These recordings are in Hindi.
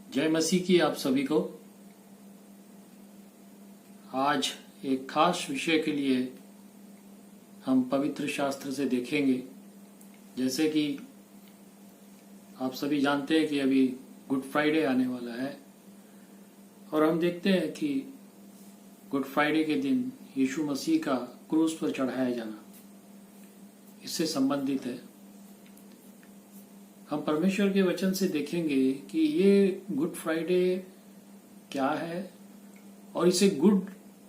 जय मसीह की आप सभी को। आज एक खास विषय के लिए हम पवित्र शास्त्र से देखेंगे। जैसे कि आप सभी जानते हैं कि अभी गुड फ्राइडे आने वाला है और हम देखते हैं कि गुड फ्राइडे के दिन यीशु मसीह का क्रूस पर चढ़ाया जाना इससे संबंधित है। हम परमेश्वर के वचन से देखेंगे कि ये गुड फ्राइडे क्या है और इसे गुड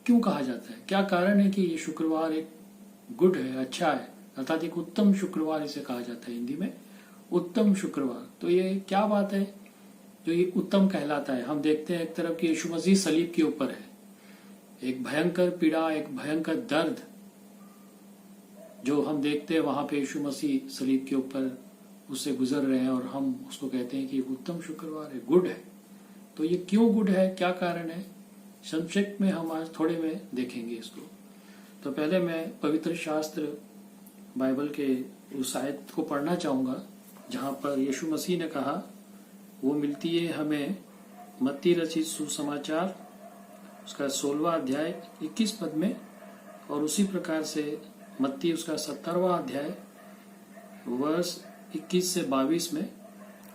क्यों कहा जाता है। क्या कारण है कि ये शुक्रवार एक गुड है, अच्छा है, अर्थात एक उत्तम शुक्रवार इसे कहा जाता है। हिंदी में उत्तम शुक्रवार। तो ये क्या बात है जो ये उत्तम कहलाता है। हम देखते हैं एक तरफ कि यीशु मसीह सलीब के ऊपर है, एक भयंकर पीड़ा, एक भयंकर दर्द जो हम देखते हैं वहां पे यीशु मसीह सलीब के ऊपर उससे गुजर रहे हैं और हम उसको कहते हैं कि उत्तम शुक्रवार है, गुड है। तो ये क्यों गुड है, क्या कारण है, संक्षिप्त में हम आज थोड़े में देखेंगे इसको। तो पहले मैं पवित्र शास्त्र बाइबल के उस आयत को पढ़ना चाहूंगा जहां पर यीशु मसीह ने कहा, वो मिलती है हमें मत्ती रचित सुसमाचार उसका 16वां अध्याय 21 पद में, और उसी प्रकार से मत्ती उसका 17वां अध्याय वर्ष 21 से 22 में,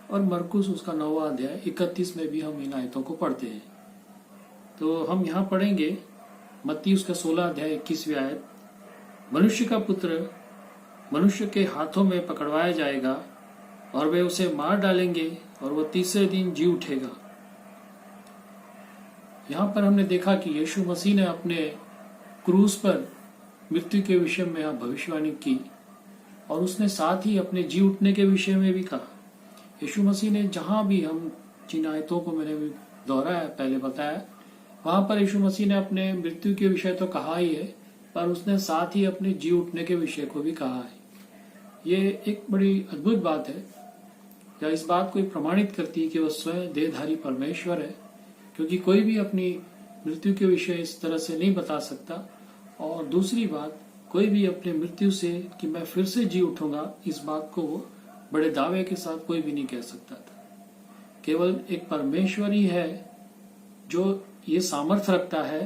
और मरकुस उसका 9वां अध्याय 31 में भी हम इन आयतों को पढ़ते हैं। तो हम यहाँ पढ़ेंगे मत्ती उसका 16 अध्याय 21वीं आयत। मनुष्य का पुत्र मनुष्य के हाथों में पकड़वाया जाएगा और वे उसे मार डालेंगे और वह तीसरे दिन जी उठेगा। यहाँ पर हमने देखा कि यीशु मसीह ने अपने क्रूस पर मृत्यु के विषय में भविष्यवाणी की और उसने साथ ही अपने जी उठने के विषय में भी कहा। यीशु मसीह ने जहां भी, हम जिन आयतों को मैंने भी दोहराया, पहले बताया, वहां पर यीशु मसीह ने अपने मृत्यु के विषय तो कहा ही है, पर उसने साथ ही अपने जी उठने के विषय को भी कहा है। ये एक बड़ी अद्भुत बात है, या इस बात को प्रमाणित करती है कि वह स्वयं देहधारी परमेश्वर है, क्योंकि कोई भी अपनी मृत्यु के विषय इस तरह से नहीं बता सकता। और दूसरी बात, कोई भी अपने मृत्यु से कि मैं फिर से जी उठूंगा, इस बात को वो बड़े दावे के साथ कोई भी नहीं कह सकता था। केवल एक परमेश्वर ही है जो ये सामर्थ्य रखता है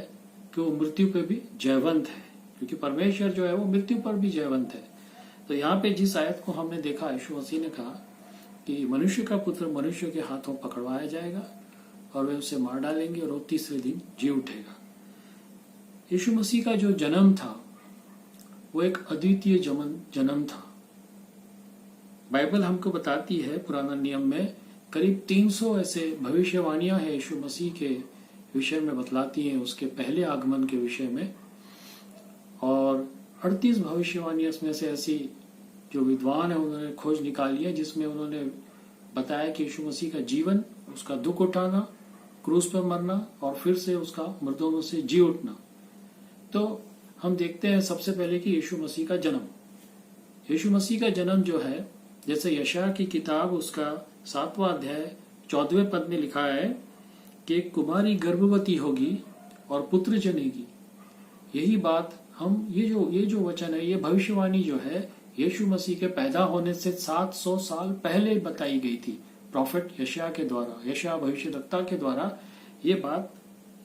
कि वो मृत्यु पे भी जयवंत है, क्योंकि परमेश्वर जो है वो मृत्यु पर भी जयवंत है। तो यहाँ पे जिस आयत को हमने देखा, यीशु मसीह ने कहा कि मनुष्य का पुत्र मनुष्य के हाथों पकड़वाया जाएगा और वे उसे मार डालेंगे और वो तीसरे दिन जी उठेगा। यीशु मसीह का जो जन्म था वो एक अद्वितीय जन्म था। बाइबल हमको बताती है, पुराना नियम में करीब 300 ऐसे भविष्यवाणियां हैं यीशु मसीह के विषय में बतलाती हैं, उसके पहले आगमन के विषय में। और 38 भविष्यवाणियां इसमें से ऐसी जो विद्वान है उन्होंने खोज निकाली है, जिसमें उन्होंने बताया कि यीशु मसीह का जीवन, उसका दुख उठाना, क्रूस पर मरना और फिर से उसका मुर्दों में से जी उठना। तो हम देखते हैं सबसे पहले कि यीशु मसीह का जन्म। यीशु मसीह का जन्म जो है, जैसे यशायाह की किताब उसका 7वां अध्याय 14वें पद में लिखा है कि कुमारी गर्भवती होगी और पुत्र जनेगी। यही बात हम ये जो वचन है, ये भविष्यवाणी जो है यीशु मसीह के पैदा होने से 700 साल पहले बताई गई थी। प्रॉफिट यशायाह के द्वारा, यशायाह भविष्यद्वक्ता के द्वारा ये बात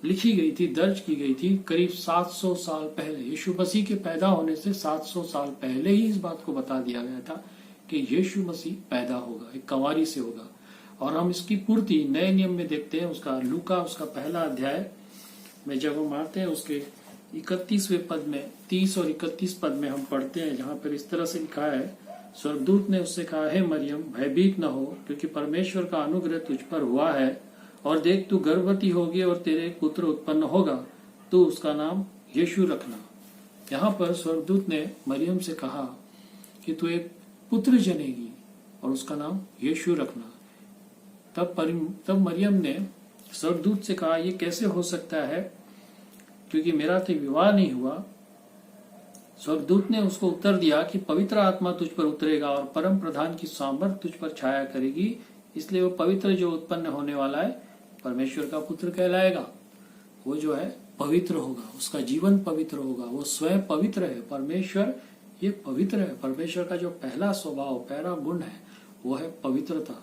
लिखी गई थी, दर्ज की गई थी करीब 700 साल पहले। यीशु मसीह के पैदा होने से 700 साल पहले ही इस बात को बता दिया गया था कि यीशु मसीह पैदा होगा, एक कंवारी से होगा। और हम इसकी पूर्ति नए नियम में देखते हैं, उसका लूका उसका पहला अध्याय में जब हम आते हैं उसके 31वें पद में, 30 और 31 पद में हम पढ़ते हैं, जहां पर इस तरह से लिखा है, स्वर्गदूत ने उससे कहा, हे मरियम, भयभीत न हो, क्योंकि परमेश्वर का अनुग्रह तुझ पर हुआ है, और देख तू गर्भवती होगी और तेरे एक पुत्र उत्पन्न होगा, तो उसका नाम यीशु रखना। यहाँ पर स्वर्गदूत ने मरियम से कहा कि तू एक पुत्र जनेगी और उसका नाम यीशु रखना। तब मरियम ने स्वर्गदूत से कहा, ये कैसे हो सकता है, क्योंकि मेरा तो विवाह नहीं हुआ। स्वर्गदूत ने उसको उत्तर दिया कि पवित्र आत्मा तुझ पर उतरेगा और परम प्रधान की सामर्थ तुझ पर छाया करेगी, इसलिए वो पवित्र जो उत्पन्न होने वाला है परमेश्वर का पुत्र कहलाएगा। वो जो है पवित्र होगा, उसका जीवन पवित्र होगा, वो स्वयं पवित्र है। परमेश्वर ये पवित्र है। परमेश्वर का जो पहला स्वभाव, पहला गुण है वो है पवित्रता।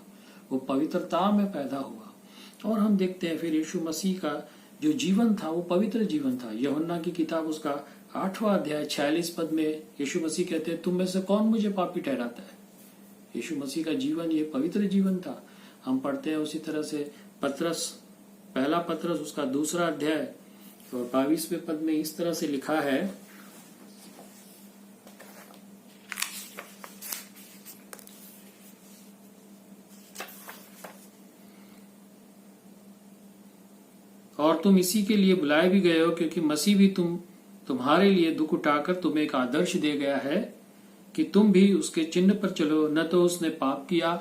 वो पवित्रता में पैदा हुआ और हम देखते हैं फिर यीशु मसीह का जो जीवन था वो पवित्र जीवन था। यूहन्ना की किताब उसका 8वां अध्याय 46 पद में यीशु मसीह कहते हैं, तुम में से कौन मुझे पापी ठहराता है। यीशु मसीह का जीवन ये पवित्र जीवन था। हम पढ़ते हैं उसी तरह से पत्रस, पहला पत्रस उसका 2 अध्याय और 22वें पद में इस तरह से लिखा है, और तुम इसी के लिए बुलाए भी गए हो क्योंकि मसीह भी तुम्हारे लिए दुख उठाकर तुम्हें एक आदर्श दे गया है कि तुम भी उसके चिन्ह पर चलो। न तो उसने पाप किया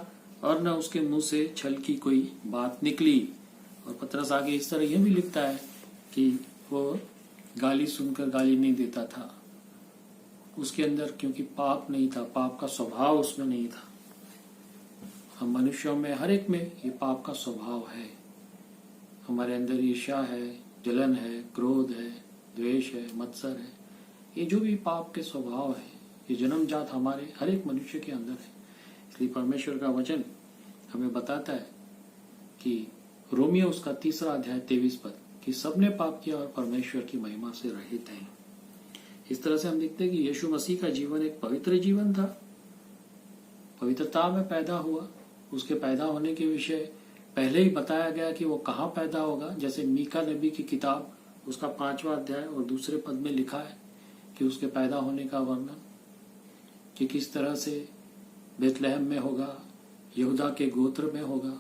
और न उसके मुंह से छल की कोई बात निकली। और पतरस आगे इस तरह यह भी लिखता है कि वो गाली सुनकर गाली नहीं देता था उसके अंदर, क्योंकि पाप नहीं था, पाप का स्वभाव उसमें नहीं था। हम मनुष्यों में हर एक में ये पाप का स्वभाव है। हमारे अंदर ईर्ष्या है, जलन है, क्रोध है, द्वेष है, मत्सर है, ये जो भी पाप के स्वभाव है ये जन्मजात हमारे हर एक मनुष्य के अंदर है। इसलिए परमेश्वर का वचन हमें बताता है कि रोमियो उसका 3 अध्याय 23 पद कि सबने पाप किया और परमेश्वर की महिमा से रहित हैं। इस तरह से हम देखते हैं कि यीशु मसीह का जीवन एक पवित्र जीवन था, पवित्रता में पैदा हुआ। उसके पैदा होने के विषय पहले ही बताया गया कि वो कहाँ पैदा होगा। जैसे मीका नबी की किताब उसका 5वां अध्याय और 2 पद में लिखा है कि उसके पैदा होने का वर्णन कि किस तरह से बेथलेहम में होगा, यहूदा के गोत्र में होगा।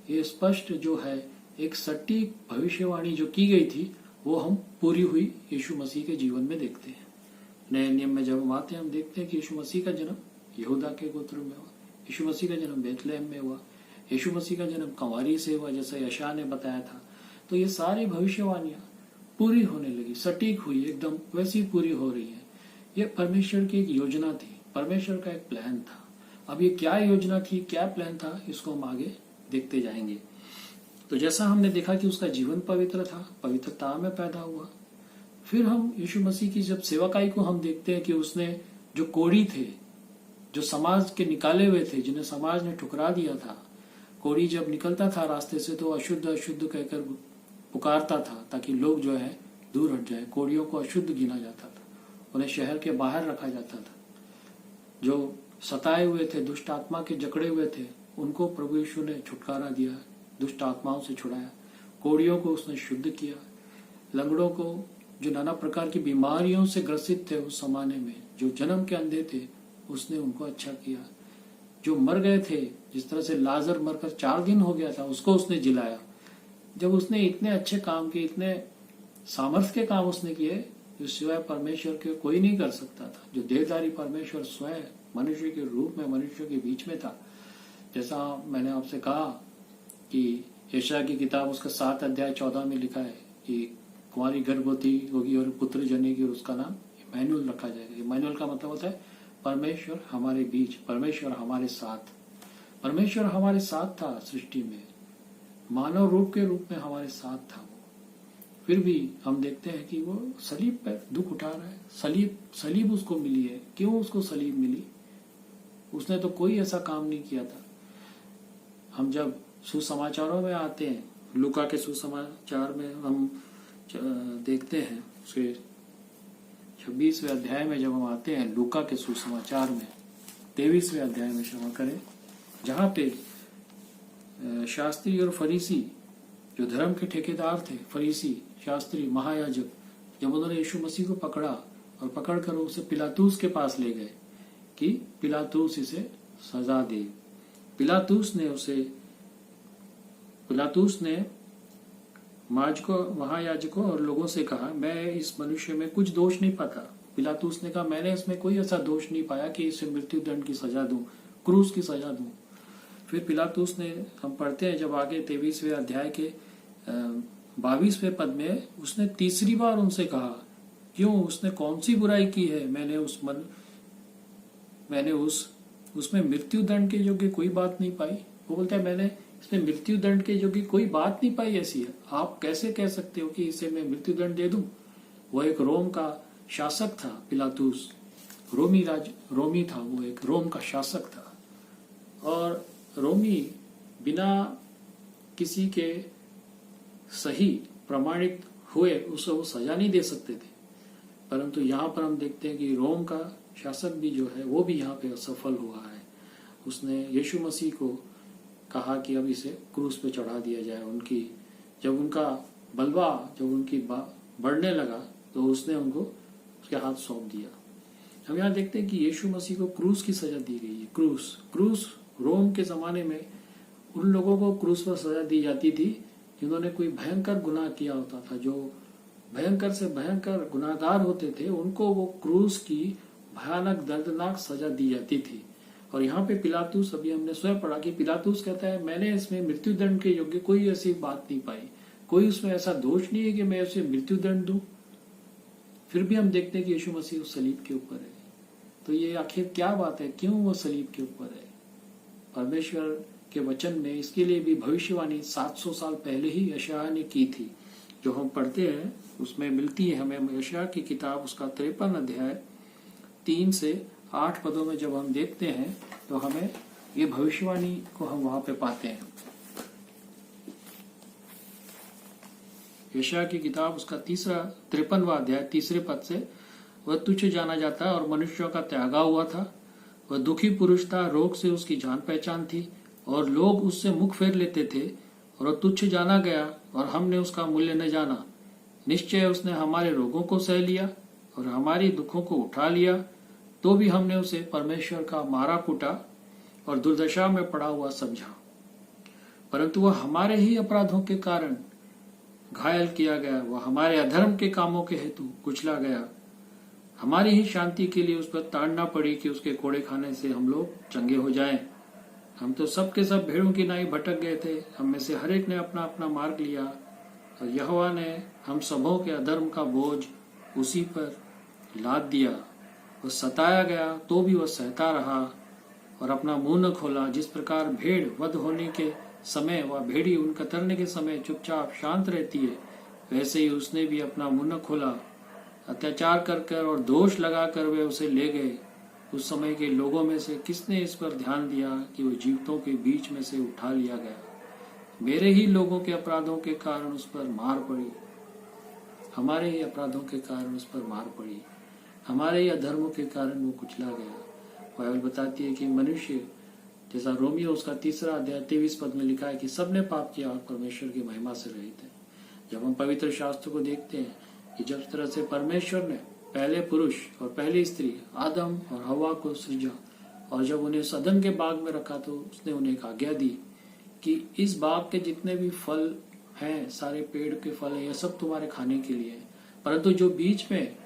ये स्पष्ट जो है एक सटीक भविष्यवाणी जो की गई थी वो हम पूरी हुई यीशु मसीह के जीवन में देखते हैं। नए नियम में जब हम आते हैं हम देखते हैं कि यीशु मसीह का जन्म यहूदा के गोत्र में हुआ, यीशु मसीह का जन्म बेथलेहम में हुआ, यीशु मसीह का जन्म कंवारी से हुआ जैसा यशायाह ने बताया था। तो ये सारी भविष्यवाणियां पूरी होने लगी, सटीक हुई, एकदम वैसी पूरी हो रही है। ये परमेश्वर की एक योजना थी, परमेश्वर का एक प्लान था। अब ये क्या योजना थी, क्या प्लान था, इसको हम आगे देखते जाएंगे। तो जैसा हमने देखा कि उसका जीवन पवित्र था, पवित्रता में पैदा हुआ। फिर हम यीशु मसीह की जब सेवकाई को हम देखते हैं कि उसने जो कोढ़ी थे, जो समाज के निकाले हुए थे, जिन्हें समाज ने ठुकरा दिया था, कोढ़ी जब निकलता था रास्ते से तो अशुद्ध अशुद्ध कहकर पुकारता था ताकि लोग जो है दूर हट जाए। कोढ़ियों को अशुद्ध गिना जाता था, उन्हें शहर के बाहर रखा जाता था। जो सताए हुए थे, दुष्ट आत्मा के जकड़े हुए थे, उनको प्रभु यीशु ने छुटकारा दिया, दुष्ट आत्माओं से छुड़ाया। कोढ़ियों को उसने शुद्ध किया। लंगड़ों को, जो नाना प्रकार की बीमारियों से ग्रसित थे उस जमाने में, जो जन्म के अंधे थे, उसने उनको अच्छा किया। जो मर गए थे, जिस तरह से लाजर मरकर 4 दिन हो गया था, उसको उसने जिलाया। जब उसने इतने अच्छे काम किए, इतने सामर्थ्य के काम उसने किए जो सिवाय परमेश्वर के कोई नहीं कर सकता था। जो देहधारी परमेश्वर स्वयं मनुष्य के रूप में मनुष्य के बीच में था। जैसा मैंने आपसे कहा कि यशायाह की किताब उसका 7 अध्याय 14 में लिखा है कि कुंवारी गर्भवती होगी और पुत्र जनेगी और उसका नाम इमैनुअल रखा जाएगा। इमैनुअल का मतलब होता है परमेश्वर हमारे बीच, परमेश्वर हमारे साथ। परमेश्वर हमारे साथ था सृष्टि में, मानव रूप के रूप में हमारे साथ था वो। फिर भी हम देखते हैं कि वो सलीब पर दुख उठा रहा है। सलीब उसको मिली है। क्यों उसको सलीब मिली? उसने तो कोई ऐसा काम नहीं किया था। हम जब सुसमाचारों में आते हैं, लूका के सुसमाचार में हम देखते हैं, उसके 26वें अध्याय में जब हम आते हैं, लूका के सुसमाचार में 23वें अध्याय में, क्षमा करें, जहाँ पे शास्त्री और फरीसी, जो धर्म के ठेकेदार थे, फरीसी, शास्त्री, महायाजक, जब उन्होंने यीशु मसीह को पकड़ा और पकड़कर उसे पिलातूस के पास ले गए कि पिलातूस इसे सजा दे। पिलातूस ने महायाजकों और लोगों से कहा, मैं इस मनुष्य में कुछ दोष नहीं पाता। पिलातूस ने कहा, मैंने इसमें कोई ऐसा दोष नहीं पाया कि इसे मृत्यु दंड की सजा दूं, क्रूस की सजा दूं। फिर पिलातूस ने, हम पढ़ते हैं जब आगे 23वें अध्याय के 22वें पद में, उसने तीसरी बार उनसे कहा, क्यों, उसने कौन सी बुराई की है? मैंने उसमें मृत्यु दंड के योग्य कोई बात नहीं पाई। वो बोलता है, मैंने इसमें मृत्यु दंड के योग्य कोई बात नहीं पाई ऐसी है। आप कैसे कह सकते हो कि इसे मैं मृत्यु दंड दे दूं? वो एक रोम का शासक था। पिलातूस रोमी था, वो एक रोम का शासक था। और रोमी बिना किसी के सही प्रमाणित हुए उसे वो सजा नहीं दे सकते थे। परंतु यहाँ पर हम देखते हैं कि रोम का शासक भी जो है वो भी यहाँ पे असफल हुआ है। उसने यीशु मसीह को कहा कि अब इसे क्रूस पे चढ़ा दिया जाए। जब उनका बलवा जब उनकी बढ़ने लगा तो उसने उनको उसके हाथ सौंप दिया। हम यहाँ देखते हैं कि यीशु मसीह को क्रूस की सजा दी गई है। क्रूस रोम के जमाने में उन लोगों को क्रूस पर सजा दी जाती थी जिन्होंने कोई भयंकर गुनाह किया होता था। जो भयंकर से भयंकर गुनाहगार होते थे उनको वो क्रूस की भयानक दर्दनाक सजा दी जाती थी। और यहाँ पे पिलातुस, अभी हमने स्वयं पढ़ा कि पिलातुस कहता है मैंने इसमें मृत्यु दंड के योग्य कोई ऐसी बात नहीं पाई, कोई उसमें ऐसा दोष नहीं है कि मैं उसे मृत्यु दंड दूं। फिर भी हम देखते हैं कि यीशु मसीह उस सलीब के ऊपर है। तो ये आखिर क्या बात है, क्यों वो सलीब के ऊपर है? परमेश्वर के वचन में इसके लिए भी भविष्यवाणी 700 साल पहले ही यशायाह ने की थी, जो हम पढ़ते हैं उसमें मिलती है हमें। यशायाह की किताब उसका 53 अध्याय 3 से 8 पदों में जब हम देखते हैं तो हमें ये भविष्यवाणी को हम वहां पे पाते हैं। यशायाह की किताब उसका 53वां अध्याय 3 पद से, वह तुच्छ जाना जाता है और मनुष्यों का त्यागा हुआ था, वह दुखी पुरुष था, रोग से उसकी जान पहचान थी और लोग उससे मुख फेर लेते थे, और वह तुच्छ जाना गया और हमने उसका मूल्य न जाना। निश्चय उसने हमारे रोगों को सह लिया और हमारी दुखों को उठा लिया, तो भी हमने उसे परमेश्वर का मारा कूटा और दुर्दशा में पड़ा हुआ समझा। परंतु वह हमारे ही अपराधों के कारण घायल किया गया, वह हमारे अधर्म के कामों के हेतु कुचला गया। हमारी ही शांति के लिए उस पर ताड़ना पड़ी कि उसके कोड़े खाने से हम लोग चंगे हो जाएं। हम तो सब के सब भेड़ों की नाई भटक गए थे, हम में से हर एक ने अपना अपना मार्ग लिया, और यहोवा ने हम सबों के अधर्म का बोझ उसी पर लाद दिया। वह सताया गया तो भी वह सहता रहा और अपना मुंह न खोला। जिस प्रकार भेड़ वध होने के समय वह भेड़ी उन कतरने के समय चुपचाप शांत रहती है, वैसे ही उसने भी अपना मुंह न खोला। अत्याचार कर कर और दोष लगाकर वे उसे ले गए। उस समय के लोगों में से किसने इस पर ध्यान दिया कि वो जीवितों के बीच में से उठा लिया गया? मेरे ही लोगों के अपराधों के कारण उस पर मार पड़ी, हमारे ही अपराधों के कारण उस पर मार पड़ी, हमारे ही अधर्मों के कारण वो कुचला गया। बाइबल बताती है कि मनुष्य, जैसा रोमियो उसका 3 अध्याय 23 पद में लिखा है कि सबने पाप किया और परमेश्वर की महिमा से रहित है। जब हम पवित्र शास्त्र को देखते हैं कि जब तरह से परमेश्वर ने पहले पुरुष और पहली स्त्री आदम और हवा को सृजा, और जब उन्हें सदन के बाग में रखा तो उसने उन्हें एक आज्ञा दी कि इस बाग के जितने भी फल हैं, सारे पेड़ के फल हैं, ये सब तुम्हारे खाने के लिए है, परंतु जो बीच में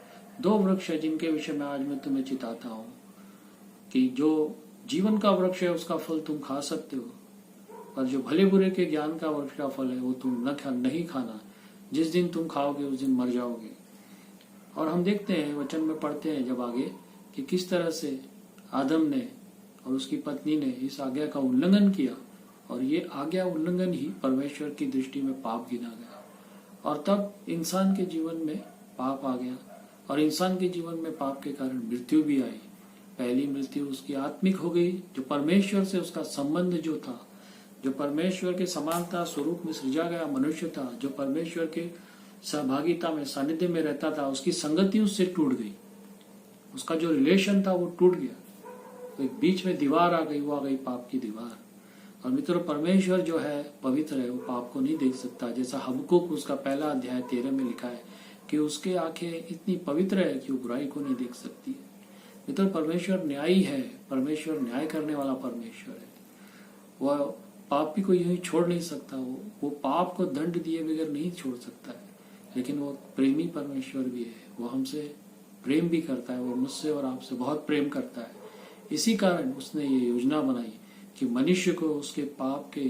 2 वृक्ष है जिनके विषय में आज मैं तुम्हें चिताता हूँ कि जो जीवन का वृक्ष है उसका फल तुम खा सकते हो, पर जो भले बुरे के ज्ञान का वृक्ष का फल है वो तुम नहीं खाना, जिस दिन तुम खाओगे उस दिन मर जाओगे। और हम देखते हैं वचन में पढ़ते हैं जब आगे कि किस तरह से आदम ने और उसकी पत्नी ने इस आज्ञा का उल्लंघन किया, और ये आज्ञा उल्लंघन ही परमेश्वर की दृष्टि में पाप गिना गया, और तब इंसान के जीवन में पाप आ गया, और इंसान के जीवन में पाप के कारण मृत्यु भी आई। पहली मृत्यु उसकी आत्मिक हो गई, जो परमेश्वर से उसका संबंध जो था, जो परमेश्वर के समानता स्वरूप में सृजा गया मनुष्य था, जो परमेश्वर के सहभागिता में सानिध्य में रहता था, उसकी संगति उससे टूट गई, उसका जो रिलेशन था वो टूट गया। तो एक बीच में दीवार आ गई, वो आ गई पाप की दीवार। और मित्रों, परमेश्वर जो है पवित्र है, वो पाप को नहीं देख सकता। जैसा हबक्कुक उसका 1 अध्याय 13 में लिखा है कि उसके आंखें इतनी पवित्र है कि वो बुराई को नहीं देख सकती। मित्रों, परमेश्वर न्यायी है, परमेश्वर न्याय करने वाला परमेश्वर है। वह पापी को यूं ही छोड़ नहीं सकता, वो पाप को दंड दिए बगैर नहीं छोड़ सकता है, लेकिन वो प्रेमी परमेश्वर भी है, वो हमसे प्रेम भी करता है, वो मुझसे और आपसे बहुत प्रेम करता है। इसी कारण उसने ये योजना बनाई कि मनुष्य को उसके पाप के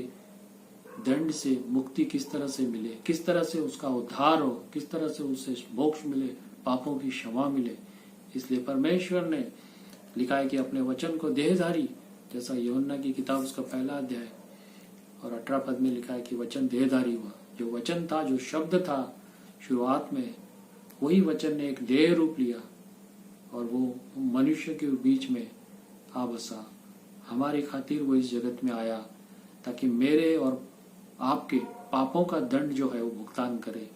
दंड से मुक्ति किस तरह से मिले, किस तरह से उसका उद्धार हो, किस तरह से उसे मोक्ष मिले, पापों की क्षमा मिले। इसलिए परमेश्वर ने लिखा है कि अपने वचन को देहधारी, जैसा यूहन्ना की किताब उसका 1 अध्याय और 18 पद में लिखा है कि वचन देहधारी हुआ। जो वचन था, जो शब्द था शुरुआत में, वही वचन ने एक देह रूप लिया और वो मनुष्य के बीच में आ बसा। हमारी खातिर वो इस जगत में आया ताकि मेरे और आपके पापों का दंड जो है वो भुगतान करे,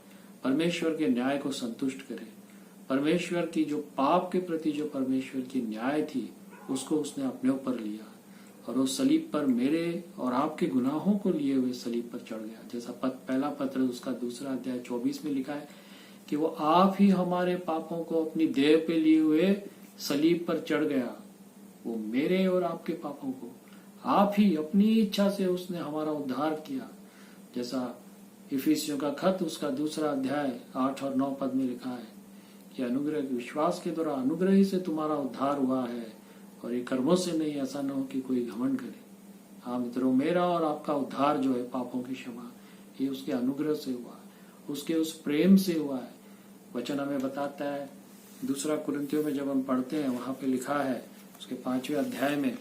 परमेश्वर के न्याय को संतुष्ट करे। परमेश्वर की जो पाप के प्रति जो परमेश्वर की न्याय थी उसको उसने अपने ऊपर लिया और वो सलीब पर मेरे और आपके गुनाहों को लिए हुए सलीब पर चढ़ गया। जैसा पहला पत्र उसका 2 अध्याय 24 में लिखा है कि वो आप ही हमारे पापों को अपनी देह पे लिए हुए सलीब पर चढ़ गया। वो मेरे और आपके पापों को आप ही अपनी इच्छा से उसने हमारा उद्धार किया। जैसा इफिसियों का खत उसका 2 अध्याय 8 और 9 पद में लिखा है कि अनुग्रह विश्वास के द्वारा अनुग्रह ही से तुम्हारा उद्धार हुआ है और ये कर्मों से नहीं, ऐसा न हो कि कोई घमंड करे। हाँ मित्रों, मेरा और आपका उद्धार जो है पापों की क्षमा, ये उसके अनुग्रह से हुआ, उसके उस प्रेम से हुआ है। वचन हमें बताता है 2 कुरिन्थियों में जब हम पढ़ते हैं वहां पे लिखा है उसके 5वें अध्याय में,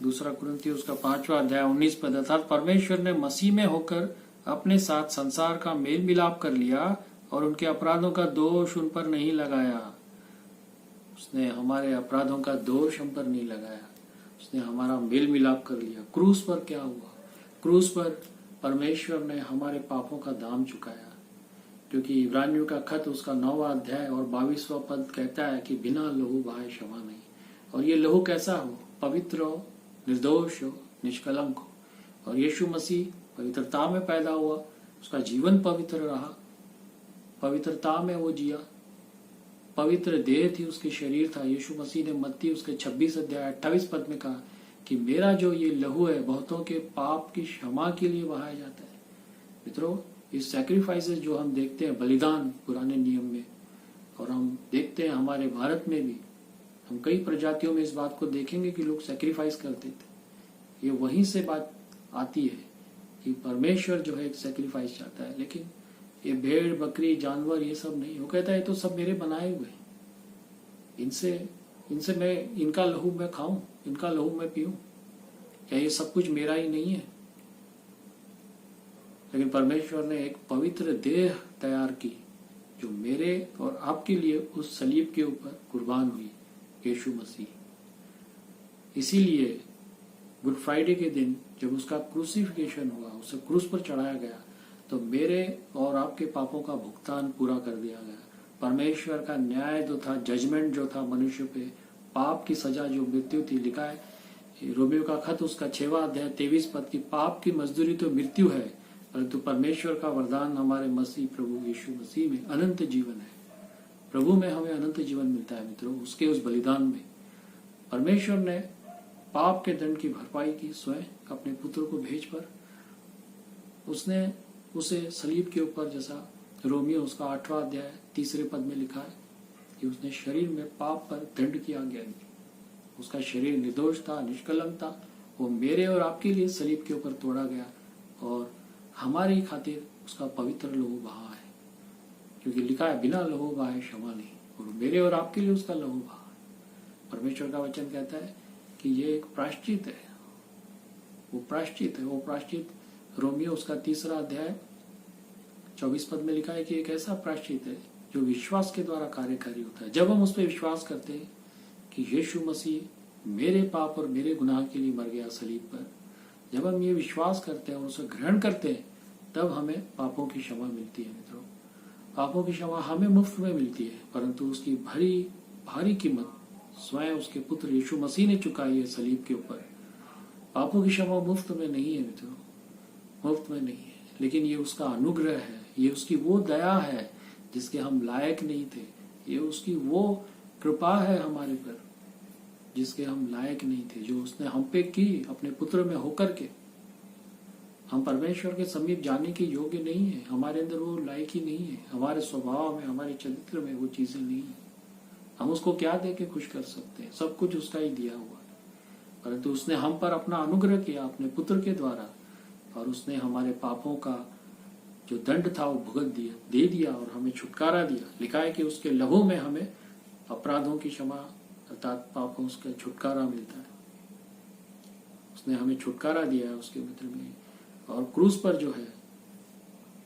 दूसरा कुरिन्थियों उसका 5वां अध्याय 19 पद, अर्थात परमेश्वर ने मसीह में होकर अपने साथ संसार का मेल मिलाप कर लिया और उनके अपराधों का दोष उन पर नहीं लगाया। उसने हमारे अपराधों का दोष हम पर नहीं लगाया, उसने हमारा मेल मिलाप कर लिया। क्रूस पर क्या हुआ? क्रूस पर परमेश्वर ने हमारे पापों का दाम चुकाया, क्योंकि इब्रानियों का खत उसका 9वां अध्याय और 22वां पद कहता है कि बिना लहू बहाए क्षमा नहीं। और ये लहू कैसा हो? पवित्र हो, निर्दोष हो, निष्कलंक हो। और यीशु मसीह पवित्रता में पैदा हुआ, उसका जीवन पवित्र रहा, पवित्रता में वो जिया, पवित्र देह थी, उसके शरीर था। यीशु मसीह ने मत्ती उसके 26 अध्याय 28 पद में कहा कि मेरा जो ये लहू है बहुतों के पाप की क्षमा के लिए बहाया जाता है। मित्रों, इस सैक्रिफाइसेस जो हम देखते हैं, बलिदान पुराने नियम में, और हम देखते हैं हमारे भारत में भी, हम कई प्रजातियों में इस बात को देखेंगे कि लोग सैक्रिफाइस करते थे। ये वहीं से बात आती है कि परमेश्वर जो है एक सैक्रिफाइस चाहता है, लेकिन ये भेड़ बकरी जानवर ये सब नहीं। वो कहता है तो सब मेरे बनाए हुए, इनसे मैं, इनका लहू मैं खाऊं, इनका लहू मैं पीऊं, क्या ये सब कुछ मेरा ही नहीं है? लेकिन परमेश्वर ने एक पवित्र देह तैयार की जो मेरे और आपके लिए उस सलीब के ऊपर कुर्बान हुई, यीशु मसीह। इसीलिए गुड फ्राइडे के दिन जब उसका क्रूसिफिकेशन हुआ, उसे क्रूस पर चढ़ाया गया, तो मेरे और आपके पापों का भुगतान पूरा कर दिया गया। परमेश्वर का न्याय जो था, जजमेंट जो था मनुष्य पे, पाप की सजा जो मृत्यु थी, लिखा है रोमियो का खत उसका 6वां अध्याय 23 पद की पाप की मजदूरी तो मृत्यु है, परंतु परमेश्वर का वरदान हमारे मसीह प्रभु यीशु मसीह में अनंत जीवन है। प्रभु में हमें अनंत जीवन मिलता है मित्रों, उसके उस बलिदान में। परमेश्वर ने पाप के दंड की भरपाई की स्वयं अपने पुत्र को भेज कर। उसने उसे सलीब के ऊपर, जैसा रोमियो उसका 8वां अध्याय 3 पद में लिखा है कि उसने शरीर में पाप पर दंड की आज्ञा दी। उसका शरीर निर्दोष था, निष्कलंक था, वो मेरे और आपके लिए सलीब के ऊपर तोड़ा गया और हमारी खातिर उसका पवित्र लहू बहा है, क्योंकि लिखा है बिना लहू बहाए क्षमा नहीं, और मेरे और आपके लिए उसका लहू बहा। परमेश्वर का वचन कहता है कि ये एक प्रायश्चित है, वो प्रायश्चित है। वो प्रायश्चित रोमियो उसका 3 अध्याय 24 पद में लिखा है कि एक ऐसा प्रायश्चित है जो विश्वास के द्वारा कार्यकारी होता है। जब हम उस पर विश्वास करते हैं कि यीशु मसीह मेरे पाप और मेरे गुनाह के लिए मर गया सलीब पर, जब हम ये विश्वास करते हैं और उसे ग्रहण करते हैं, तब हमें पापों की क्षमा मिलती है मित्रों। पापों की क्षमा हमें मुफ्त में मिलती है, परंतु उसकी भारी कीमत स्वयं उसके पुत्र यीशु मसीह ने चुकाई है सलीब के ऊपर। पापों की क्षमा मुफ्त में नहीं है मित्रों, मुफ्त में नहीं है, लेकिन ये उसका अनुग्रह है, ये उसकी वो दया है जिसके हम लायक नहीं थे, ये उसकी वो कृपा है हमारे पर जिसके हम लायक नहीं थे, जो उसने हम पे की अपने पुत्र में होकर के। हम परमेश्वर के समीप जाने के योग्य नहीं है, हमारे अंदर वो लायक ही नहीं है, हमारे स्वभाव में, हमारे चरित्र में वो चीजें नहीं है। हम उसको क्या दे के खुश कर सकते हैं? सब कुछ उसका ही दिया हुआ है, परंतु उसने हम पर अपना अनुग्रह किया अपने पुत्र के द्वारा, और उसने हमारे पापों का जो दंड था वो भुगत दिया, दे दिया और हमें छुटकारा दिया। लिखा है कि उसके लहू में हमें अपराधों की क्षमा अर्थात पापों का छुटकारा मिलता है। उसने हमें छुटकारा दिया है उसके मित्र में। और क्रूस पर जो है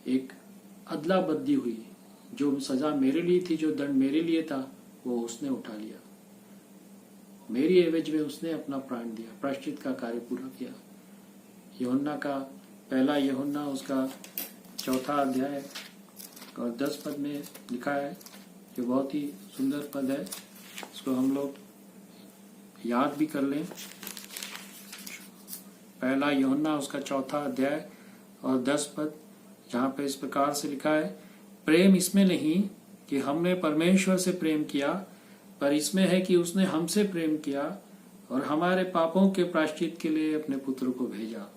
एक अदला बदली हुई, जो सजा मेरे लिए थी, जो दंड मेरे लिए था, वो उसने उठा लिया। मेरी एवज में उसने अपना प्राण दिया, प्रायश्चित का कार्य पूरा किया। यूहन्ना का पहला यूहन्ना उसका 4 अध्याय और 10 पद में लिखा है, जो बहुत ही सुंदर पद है। इसको हम लोग याद भी कर लें। पहला यूहन्ना उसका 4 अध्याय और 10 पद, जहाँ पे इस प्रकार से लिखा है, प्रेम इसमें नहीं कि हमने परमेश्वर से प्रेम किया, पर इसमें है कि उसने हमसे प्रेम किया और हमारे पापों के प्रायश्चित के लिए अपने पुत्र को भेजा।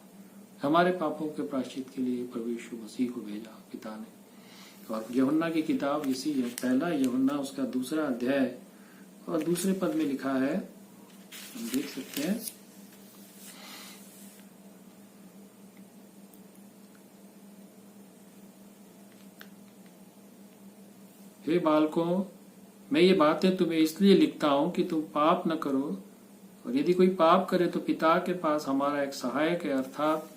हमारे पापों के प्रायश्चित के लिए प्रभु यीशु मसीह को भेजा पिता ने। और यूहन्ना की किताब इसी है, पहला यूहन्ना उसका 2 अध्याय और 2 पद में लिखा है, हम देख सकते हैं। हे बालकों, मैं ये बातें तुम्हें इसलिए लिखता हूं कि तुम पाप न करो, और यदि कोई पाप करे तो पिता के पास हमारा एक सहायक है, अर्थात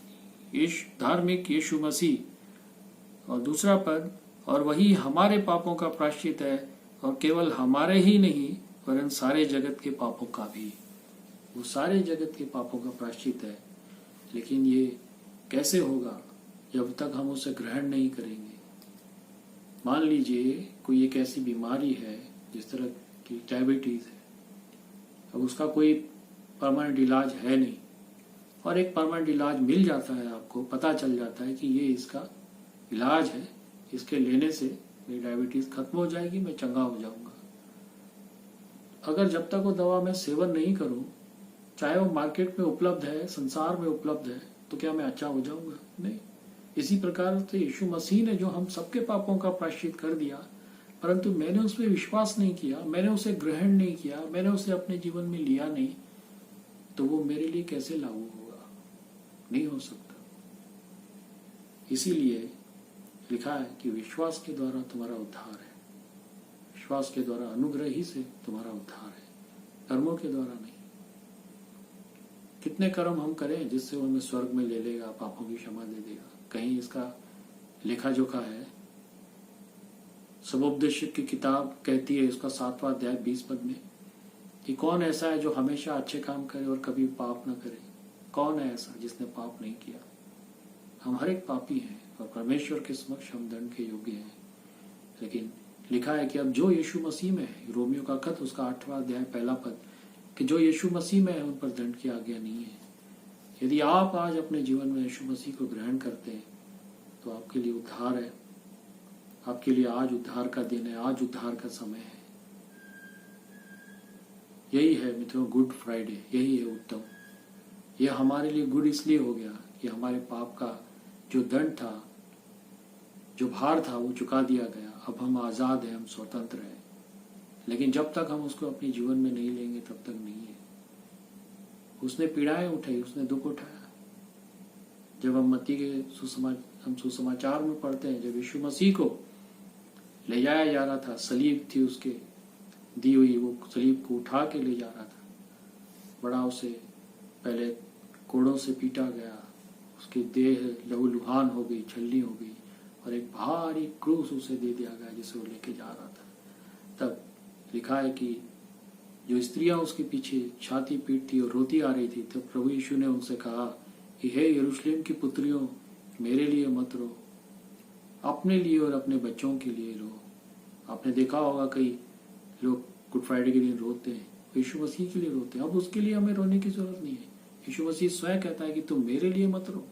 धार्मिक यीशु मसीह। और 2 पद, और वही हमारे पापों का प्रायश्चित है, और केवल हमारे ही नहीं वरन सारे जगत के पापों का भी। वो सारे जगत के पापों का प्रायश्चित है। लेकिन ये कैसे होगा? जब तक हम उसे ग्रहण नहीं करेंगे। मान लीजिए कोई एक ऐसी बीमारी है जिस तरह की डायबिटीज है, अब उसका कोई परमानेंट इलाज है नहीं, और एक परमानेंट इलाज मिल जाता है, आपको पता चल जाता है कि ये इसका इलाज है, इसके लेने से मेरी डायबिटीज खत्म हो जाएगी, मैं चंगा हो जाऊंगा। अगर जब तक वो दवा मैं सेवन नहीं करूं, चाहे वो मार्केट में उपलब्ध है, संसार में उपलब्ध है, तो क्या मैं अच्छा हो जाऊंगा? नहीं। इसी प्रकार से यीशु मसीह ने जो हम सबके पापों का प्रायश्चित कर दिया, परंतु मैंने उसमें विश्वास नहीं किया, मैंने उसे ग्रहण नहीं किया, मैंने उसे अपने जीवन में लिया नहीं, तो वो मेरे लिए कैसे लागू होगा? नहीं हो सकता। इसीलिए लिखा है कि विश्वास के द्वारा तुम्हारा उद्धार है। विश्वास के द्वारा, अनुग्रह ही से तुम्हारा उद्धार है, कर्मों के द्वारा नहीं। कितने कर्म हम करें जिससे वो हमें स्वर्ग में ले लेगा, पापों की क्षमा दे देगा? कहीं इसका लेखा जोखा है? सबोपदेशक की किताब कहती है, उसका 7वां अध्याय 20 पद में, कि कौन ऐसा है जो हमेशा अच्छे काम करे और कभी पाप न करे? कौन है ऐसा जिसने पाप नहीं किया? हम हर एक पापी हैं और परमेश्वर के समक्ष हम दंड के योग्य हैं। लेकिन लिखा है कि अब जो यीशु मसीह में है, रोमियो का खत उसका 8वां अध्याय 1 पद, कि जो यीशु मसीह में है उन पर दंड की आज्ञा नहीं है। यदि आप आज अपने जीवन में यीशु मसीह को ग्रहण करते हैं तो आपके लिए उद्धार है। आपके लिए आज उद्धार का दिन है, आज उद्धार का समय है। यही है मित्रों गुड फ्राइडे, यही है उत्तम। यह हमारे लिए गुड इसलिए हो गया कि हमारे पाप का जो दंड था, जो भार था, वो चुका दिया गया। अब हम आजाद हैं, हम स्वतंत्र हैं। लेकिन जब तक हम उसको अपने जीवन में नहीं लेंगे तब तक नहीं है। उसने पीड़ाएं उठाई, उसने दुख उठाया। जब हम मत्ती के सुसमाचार में पढ़ते हैं, जब यीशु मसीह को ले जाया जा रहा था, सलीब थी उसके दी हुई, वो सलीब को उठा के ले जा रहा था। बड़ा उसे पहले कोड़ों से पीटा गया, उसकी देह लहूलुहान हो गई, छलनी हो गई, और एक भारी क्रूस उसे दे दिया गया जिसे वो लेके जा रहा था। तब लिखा है कि जो स्त्रियां उसके पीछे छाती पीटती और रोती आ रही थी, तब प्रभु यीशु ने उनसे कहा कि हे यरूशलेम की पुत्रियों, मेरे लिए मत रो, अपने लिए और अपने बच्चों के लिए रो। आपने देखा होगा कई लोग गुड फ्राइडे के दिन रोते हैं, यीशु मसीह के लिए रोते हैं। अब उसके लिए हमें रोने की जरूरत नहीं है। यीशु मसीह स्वयं कहता है कि तुम मेरे लिए मत रो,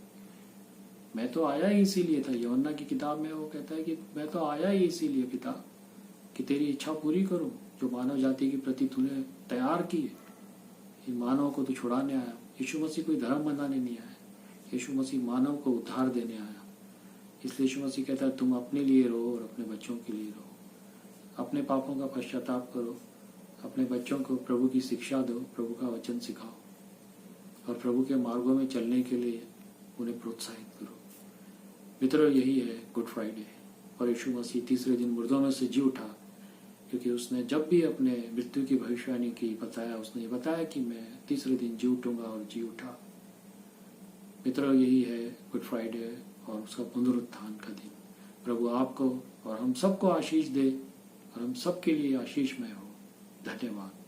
मैं तो आया ही इसीलिए था। यूहन्ना की किताब में वो कहता है कि मैं तो आया ही इसीलिए पिता, कि तेरी इच्छा पूरी करूं जो मानव जाति के प्रति तूने तैयार की है। इन मानव को तो छुड़ाने आया। यीशु मसीह कोई धर्म बनाने नहीं आया, यीशु मसीह मानव को उद्धार देने आया। इसलिए यीशु मसीह कहता है तुम अपने लिए रो और अपने बच्चों के लिए रो। अपने पापों का पश्चाताप करो, अपने बच्चों को प्रभु की शिक्षा दो, प्रभु का वचन सिखाओ, और प्रभु के मार्गों में चलने के लिए उन्हें प्रोत्साहित करो। मित्रों, यही है गुड फ्राइडे। और यीशु मसीह तीसरे दिन मुर्दों में से जी उठा, क्योंकि उसने जब भी अपने मृत्यु की भविष्यवाणी की बताया, उसने ये बताया कि मैं तीसरे दिन जी उठूंगा, और जी उठा। मित्रों, यही है गुड फ्राइडे और उसका पुनरुत्थान का दिन। प्रभु आपको और हम सबको आशीष दे और हम सबके लिए आशीषमय हो। धन्यवाद।